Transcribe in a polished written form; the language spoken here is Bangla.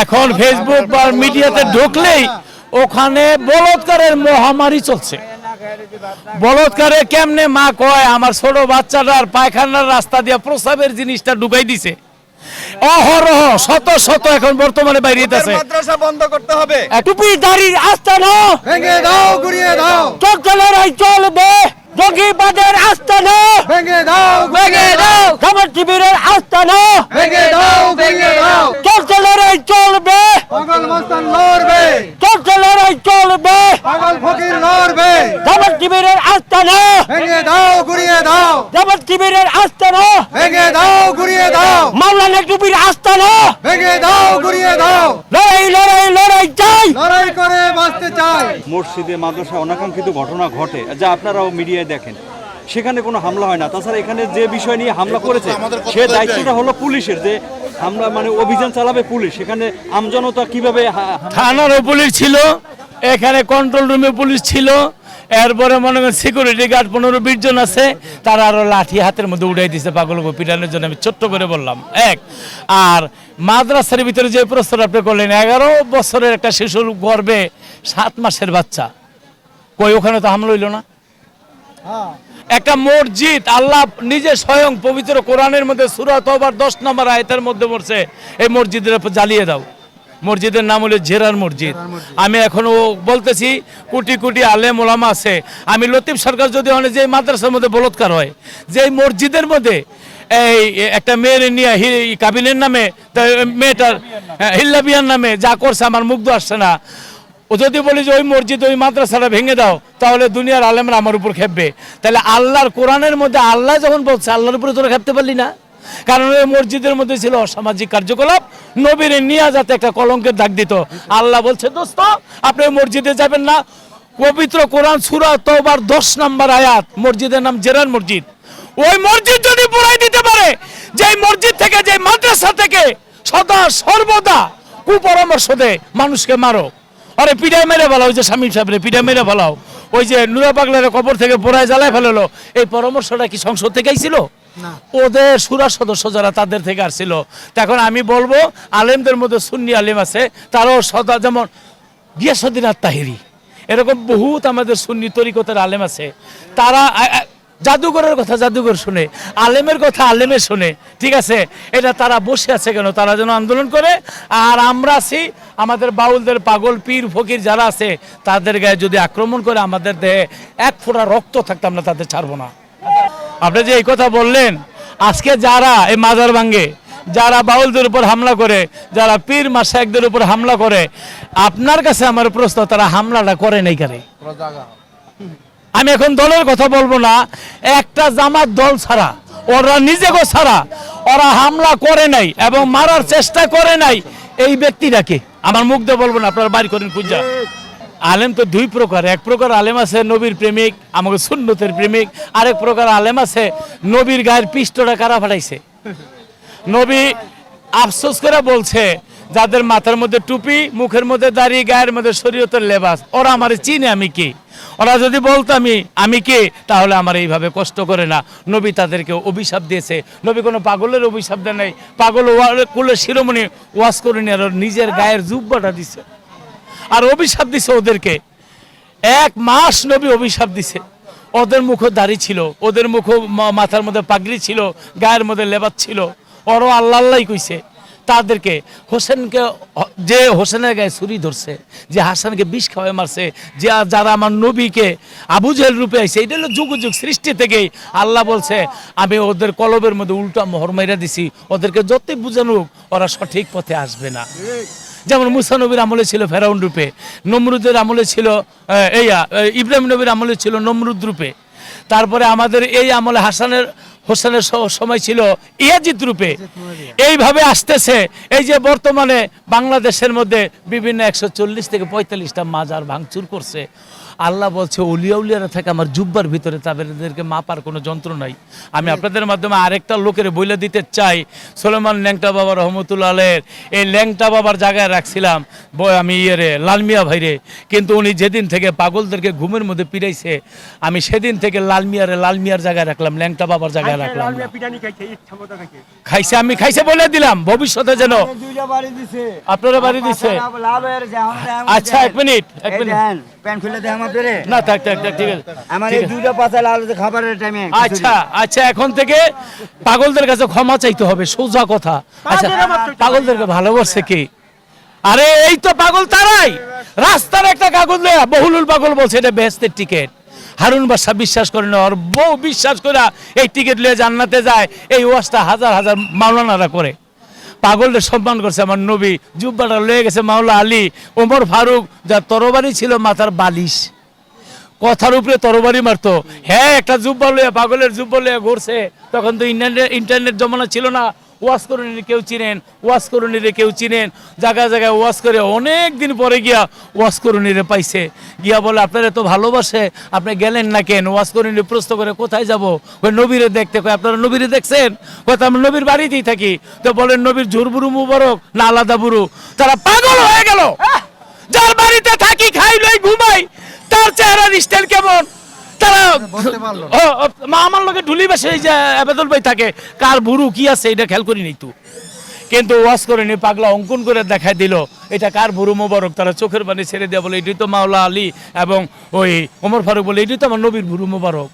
এখন ফেসবুক বা মিডিয়াতে ঢুকলেই ওখানে বলৎকারের মহামারী চলছে। বলৎকারে কেমনে মা কয় আমার ছোট বাচ্চাটার পায়খানার রাস্তা দিয়ে প্রসাবের জিনিসটা ঢুকাই দিছে। অহরহ শত শত এখন বর্তমানে বাইরে আছে। মাদ্রাসা বন্ধ করতে হবে। টুপি দাড়ির আস্তানা ভেঙে দাও, গুড়িয়ে দাও। চলচলেরাই চলবে জঙ্গিবাদের আস্তানা। ভেঙে দাও, ভেঙে দাও খবর টিভির আস্তানা। ভেঙে দাও, ভেঙে দাও। চলচলেরাই চলবে পাগল মস্তান লড়বে, চলচলেরাই চলবে পাগল ফকির লড়বে। খবর টিভির আস্তানা। ভেঙে দাও, গুড়িয়ে দাও। খবর টিভির আস্তানা। ভেঙে দাও, গুড়িয়ে দাও। মাওলানা টুপির আস্তানা। ভেঙে দাও, গুড়িয়ে দাও। লড়াই লড়াই লড়াই চাই। লড়াই করে বাঁচতে চাই। মসজিদে মাদ্রাসা অনাকাঙ্ক্ষিত ঘটনা ঘটে, যা আপনারাও মিডিয়ায় দেখেন, সেখানে কোনো হামলা হয় না। তাছাড়া এখানে যে বিষয় নিয়ে হামলা করেছে সে দায়িত্বটা হলো পুলিশের, যে হামলা মানে অভিযান চালাবে পুলিশ। সেখানে আমজনতা কিভাবে থানারও পুলিশ ছিল, এখানে কন্ট্রোল রুমে পুলিশ ছিল, এরপরে মনে করেন সিকিউরিটি গার্ড 15-20 জন আছে, তারা আরো লাঠি হাতের মধ্যে উঠাই দিচ্ছে পাগলকে পিটানোর জন্য। আমি ছোট্ট করে বললাম এক। আর মাদ্রাসার ভিতরে যে প্রশ্ন আপনি করলেন, 11 বছরের একটা শিশুর গর্ভে 7 মাসের বাচ্চা, কই ওখানে তো হামলা হইল না? একটা মসজিদ আল্লাহ নিজে স্বয়ং পবিত্র কোরআনের মধ্যে সূরা তওবার 10 নম্বর আয়াতের মধ্যে বলছে এই মসজিদের উপর জ্বালিয়ে দাও। মসজিদের নাম হলো জেরার মসজিদ। আমি এখনো বলতেছি কোটি কোটি আলেম ওলামা আছে। আমি লতিফ সরকার যদি হয় যে মাদ্রাসার মধ্যে বলৎকার হয়, যে মসজিদের মধ্যে এই একটা মেয়ের নিয়ে কাবিনের নামে মেয়েটার হিল্লাবিয়ার নামে যা করছে আমার মুগ্ধ আসছে না। ও যদি বলি যে ওই মসজিদ ওই মাদ্রাসাটা ভেঙে দাও, তাহলে দুনিয়ার আলেমরা আমার উপর খেপবে। তাহলে আল্লাহর কোরআনের মধ্যে আল্লাহ যখন বলছে, আল্লাহর উপরে তোরা খেপতে পারলি না? কারণ ওই মসজিদের মধ্যে ছিল অসামাজিক কার্যকলাপ, নবীর নিয়ে যাতে একটা কলঙ্কের দাগ দিত। আল্লাহ বলছে দোস্ত আপনি মসজিদে যাবেন না। পবিত্র কোরআন সূরা তওবার 10 নম্বর আয়াত, মসজিদের নাম জেরার মসজিদ। ওই মসজিদ যদি পুরাই দিতে পারে, যে মসজিদ থেকে যে মাদ্রাসা থেকে সদা সর্বদা কুপরামর্শ দেয় মানুষকে মারো, আরে পিঠাই মেরে ফেলাও, ওই যে স্বামী সাহেবরে পিঠাই মেরে ফেলাও, ওই যে নুরা পাগলার কবর থেকে পোড়ায় জ্বালায় ফেলালো, এই পরামর্শটা কি সংসদ থেকে আইছিল? ওদের সুরা সদস্য যারা তাদের থেকে আসছিল। এখন আমি বলবো আলেমদের মধ্যে সুন্নি আলেম আছে, তারাও সদা, যেমন গিয়াসউদ্দিন আত-তাহিরি, এরকম বহুত আমাদের সুন্নি তরিকতের আলেম আছে। তারা জাদুঘরের কথা জাদুঘর শুনে, আলেমের কথা আলেমে শুনে, ঠিক আছে? এটা তারা বসে আছে কেন? তারা যেন আন্দোলন করে। আর আমরা আছি, আমাদের বাউলদের পাগল পীর ফকির যারা আছে তাদের গায়ে যদি আক্রমণ করে, আমাদের দেহে এক ফোঁটা রক্ত থাকতে আমরা তাদের ছাড়বো না। আপনি যে এই কথা বললেন, আজকে যারা এই মাজার ভাঙ্গে, যারা বাউলদের উপর হামলা করে, যারা পীর মাশায়েখদের উপর হামলা করে, আপনার কাছে আমার প্রশ্ন, তারা হামলাটা করে নাই কারে? আমি এখন দলের কথা বলবো না, একটা জামাত দল ছাড়া, ওরা নিজেকে ছাড়া ওরা হামলা করে নাই এবং মারার চেষ্টা করে নাই। এই ব্যক্তিটাকে আমার মুখ দিয়ে বলবো না, আপনারা বাড়ি করেন খুঁজা। আলেম তো দুই প্রকার, এক প্রকার আলেম আছে নবীর প্রেমিক, আমাকে সুন্নতের প্রেমিক, আরেক প্রকার আলেম আছে নবীর গায়ের পিষ্টটা কারা ফাটাইছে। নবী আফসোস করে বলছে, যাদের মাথার মধ্যে টুপি, মুখের মধ্যে দাড়ি, গায়ের মধ্যে শরীয়তের লেবাস, ওরা আমার চিনে আমি কি? ওরা যদি বলতো আমি কে, তাহলে আমার এইভাবে কষ্ট করে না। নবী তাদেরকে অভিশাপ দিয়েছে। নবী কোনো পাগলের অভিশাপ দেয় নাই। পাগল কুলের শিরোমণি ওয়াজ করেনি, আর নিজের গায়ের জুব্বাটা দিছে আর অভিশাপ দিছে ওদেরকে। 1 মাস নবী অভিশাপ দিছে। ওদের মুখে দাড়ি ছিল, ওদের মুখে মাথার মধ্যে পাগড়ি ছিল, গায়ের মধ্যে লেবাস ছিল। ওরও আল্লাহ আল্লাহই কইছে তাদেরকে। হোসেনকে, যে হোসেনের গায়ে ছুরি ধরছে, যে হাসানকে বিষ খাওয়ায় মারছে, যে যারা আমার নবীকে আবু জেহেল রূপে আইছে, এটা হলো যুগ যুগ সৃষ্টি থেকেই। আল্লাহ বলছে আমি ওদের কলবের মধ্যে উল্টা মোহর মাইরা দিছি, ওদেরকে যতই বুঝানুক ওরা সঠিক পথে আসবে না। যেমন মুসা নবীর আমলে ছিল ফেরাউন রূপে, নমরুদের আমলে ছিল ইব্রাহিম নবীর আমলে ছিল নমরুদ রূপে, তারপরে আমাদের এই আমলে হোসেনের সময় ছিল ইয়াজিদ রূপে। এইভাবে আসতেছে। এই যে বর্তমানে বাংলাদেশের মধ্যে বিভিন্ন 140 থেকে 45টা মাজার ভাঙচুর করছে। আল্লাহ বলছে উলিয়া উলিয়ারা থাকে আমার জুব্বার ভিতরে, তাদেরকে মাপার কোনো যন্ত্র নাই। আমি আপনাদের মাধ্যমে আরেকটা লোকের বইলে দিতে চাই, সুলেমান ল্যাংটা বাবা রহমতুল্লাহ আলাইহির এই ল্যাংটা বাবার জায়গায় রাখছিলাম, আমি লাল মিয়া ভাইরে, কিন্তু উনি যেদিন থেকে পাগলদেরকে ঘুমের মধ্যে পিড়াইছে, আমি সেদিন থেকে লাল মিয়ার জায়গায় রাখলাম, ল্যাংটা বাবার জায়গায় রাখলাম না। খাইছে, আমি খাইছে বলে দিলাম, ভবিষ্যতে যেন আপনারা বাড়ি দিছে। আচ্ছা এক মিনিট না, থাক ঠিক আছে। আচ্ছা আচ্ছা, এখন থেকে পাগলদের কাছে ক্ষমা চাইতে হবে, সোজা কথা। আচ্ছা, পাগলদেরকে ভালোবাসছে কি? আরে এই তো পাগল তারাই, রাস্তার একটা কাগজ লয়া বহুলুল পাগল বলছে এটা বেহেশতের টিকিট। হারুন বাদশা বিশ্বাস করে না, ওর বউ বিশ্বাস করে এই টিকিট লয়ে জান্নাতে যায়। এই ওয়াজটা হাজার হাজার মাওলানারা করে। পাগলদের সম্মান করছে আমার নবী, জুব্বাটা লয়ে গেছে মাওলা আলী। ওমর ফারুক যার তরবারি ছিল মাথার বালিশ, কথার উপরে তরবারি মারতো। হ্যাঁ, একটা জুব্বা লইয়া, পাগলের জুব্বা লইয়া ঘুরছে। তখন তো ইন্টারনেট জমানা ছিল না। ওয়াজ করুনিরে কেউ চিনেন, ওয়াজ করুনিরে কেউ চিনেন, জায়গায় জায়গায় ওয়াজ করে। অনেক দিন পরে গিয়া ওয়াজ করুনিরে পাইছে, গিয়া বলে আপনারা তো ভালোবাসে, আপনি গেলেন না কেন? ওয়াজ করুনি প্রশ্ন করে কোথায় যাব? ওই নবীরে দেখতে। কয় আপনারা নবীরে দেখছেন? কয় আমরা নবীর বাড়িতেই থাকি। তো বলেন নবীর ঝুরবুরু মুবারক না আলাদা বুরু? তারা পাগল হয়ে গেল। যার বাড়িতে থাকি, খাই লই, ঘুমাই, তার চেহারার স্টাইল কেমন? তারা আমার লোকে ঢুলি বাসে এই যে আবেদুল ভাই থাকে, কার বুড়ু কি আছে এটা খেয়াল করি নাই তো। কিন্তু ওয়াজ করেনি, পাগলা অঙ্কন করে দেখাই দিল এটা কার বুড়ু মোবারক। তারা চোখের পানি ছেড়ে দেওয়া বলে এটি তো মাওলা আলী, এবং ওই ওমর ফারুক বলে এটি তো আমার নবীর বুড়ু মোবারক।